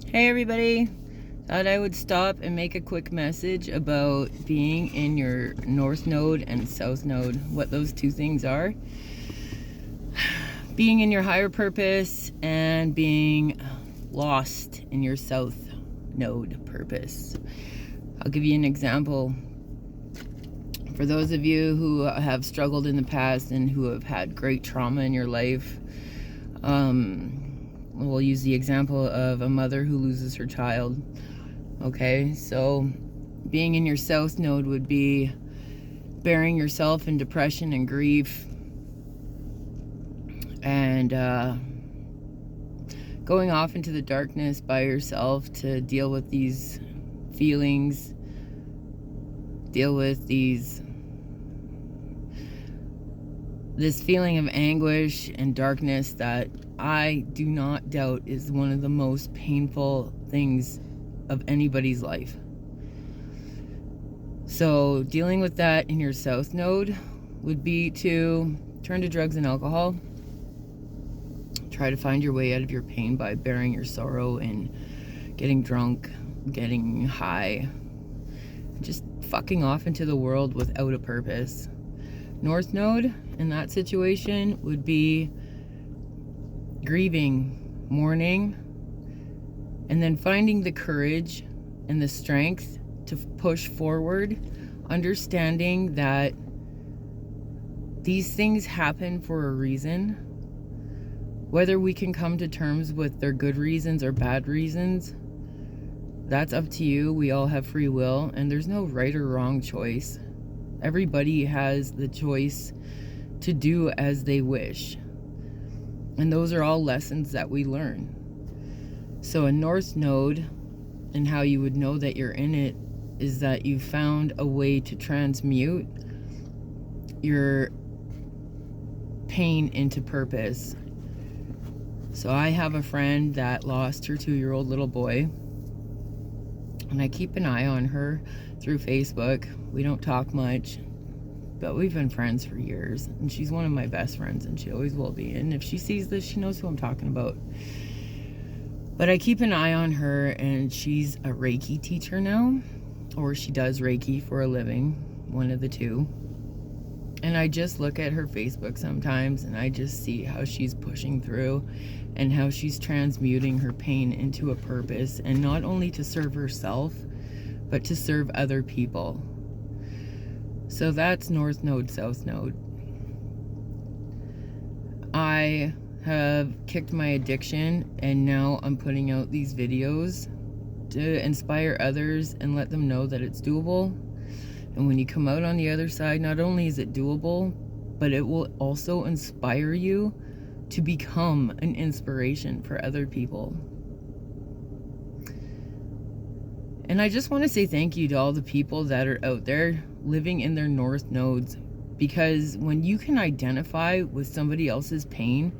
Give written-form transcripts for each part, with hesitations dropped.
Hey everybody, thought I would stop and make a quick message about being in your North Node and South Node, what those two things are. Being in your higher purpose and being lost in your South Node purpose. I'll give you an example. For those of you who have struggled in the past and who have had great trauma in your life, we'll use the example of a mother who loses her child. Okay, so being in your South Node would be burying yourself in depression and grief and going off into the darkness by yourself to deal with these feelings, deal with this feeling of anguish and darkness that I do not doubt is one of the most painful things of anybody's life. So dealing with that in your South Node would be to turn to drugs and alcohol. Try to find your way out of your pain by burying your sorrow and getting drunk, getting high, just fucking off into the world without a purpose. North Node in that situation would be grieving, mourning, and then finding the courage and the strength to push forward, understanding that these things happen for a reason. Whether we can come to terms with their good reasons or bad reasons, that's up to you. We all have free will, and there's no right or wrong choice. Everybody has the choice to do as they wish. And those are all lessons that we learn. So a North Node, and how you would know that you're in it, is that you found a way to transmute your pain into purpose. So I have a friend that lost her 2-year-old little boy, and I keep an eye on her through Facebook. We don't talk much, but we've been friends for years, and she's one of my best friends, and she always will be. And if she sees this, she knows who I'm talking about. But I keep an eye on her, and she's a Reiki teacher now, or she does Reiki for a living, one of the two. And I just look at her Facebook sometimes, and I just see how she's pushing through and how she's transmuting her pain into a purpose, and not only to serve herself, but to serve other people. So that's North Node, South Node. I have kicked my addiction, and now I'm putting out these videos to inspire others and let them know that it's doable. And when you come out on the other side, not only is it doable, but it will also inspire you to become an inspiration for other people. And I just want to say thank you to all the people that are out there living in their North Nodes, because when you can identify with somebody else's pain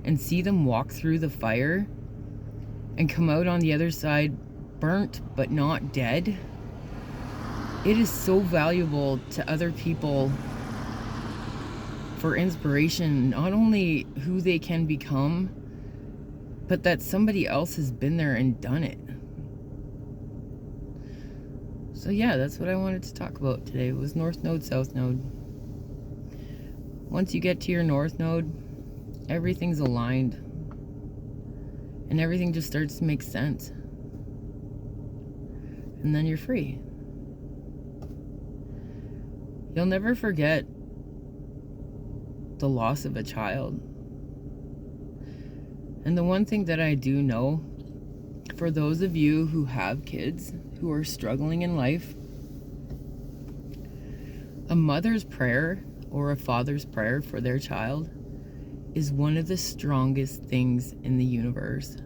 and see them walk through the fire and come out on the other side burnt but not dead, it is so valuable to other people for inspiration, not only who they can become, but that somebody else has been there and done it. So yeah, that's what I wanted to talk about today, was North Node, South Node. Once you get to your North Node, everything's aligned, and everything just starts to make sense. And then you're free. You'll never forget the loss of a child. And the one thing that I do know, for those of you who have kids who are struggling in life, a mother's prayer or a father's prayer for their child is one of the strongest things in the universe.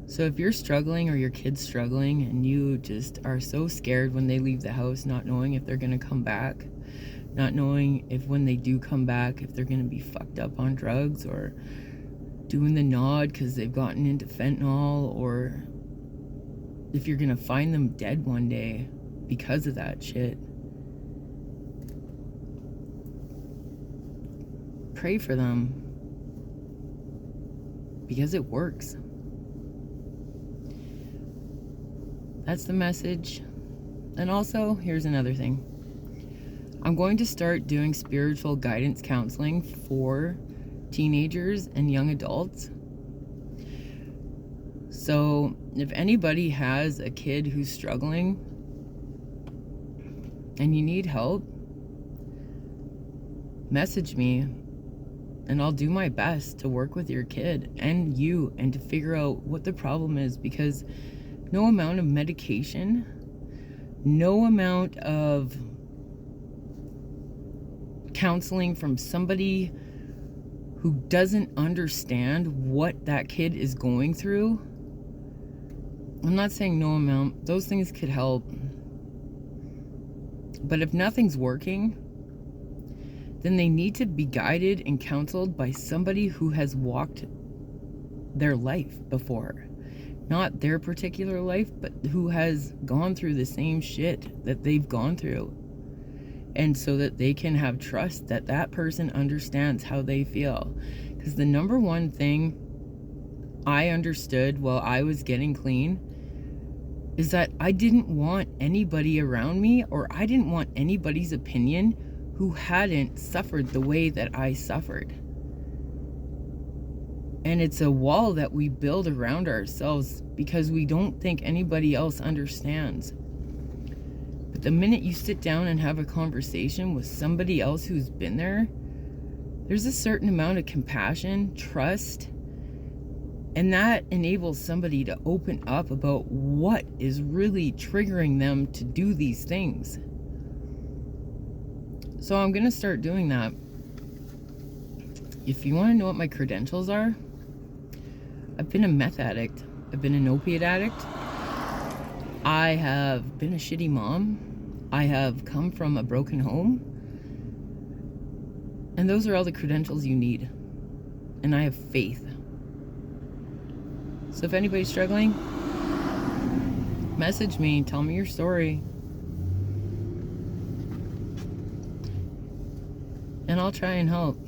So if you're struggling, or your kid's struggling, and you just are so scared when they leave the house, not knowing if they're going to come back, not knowing if when they do come back, if they're going to be fucked up on drugs or doing the nod because they've gotten into fentanyl, or if you're going to find them dead one day because of that shit, pray for them, because it works. That's the message. And also, here's another thing. I'm going to start doing spiritual guidance counseling for teenagers and young adults. So if anybody has a kid who's struggling and you need help, message me and I'll do my best to work with your kid and you and to figure out what the problem is, because no amount of medication, no amount of counseling from somebody who doesn't understand what that kid is going through. I'm not saying no amount, those things could help. But if nothing's working, then they need to be guided and counseled by somebody who has walked their life before. Not their particular life, but who has gone through the same shit that they've gone through. And so that they can have trust that that person understands how they feel. Because the number one thing I understood while I was getting clean is that I didn't want anybody around me, or I didn't want anybody's opinion who hadn't suffered the way that I suffered. And it's a wall that we build around ourselves because we don't think anybody else understands. But the minute you sit down and have a conversation with somebody else who's been there, there's a certain amount of compassion, trust, and that enables somebody to open up about what is really triggering them to do these things. So I'm going to start doing that. If you want to know what my credentials are, I've been a meth addict. I've been an opiate addict. I have been a shitty mom. I have come from a broken home. And those are all the credentials you need. And I have faith. So if anybody's struggling, message me, tell me your story. And I'll try and help.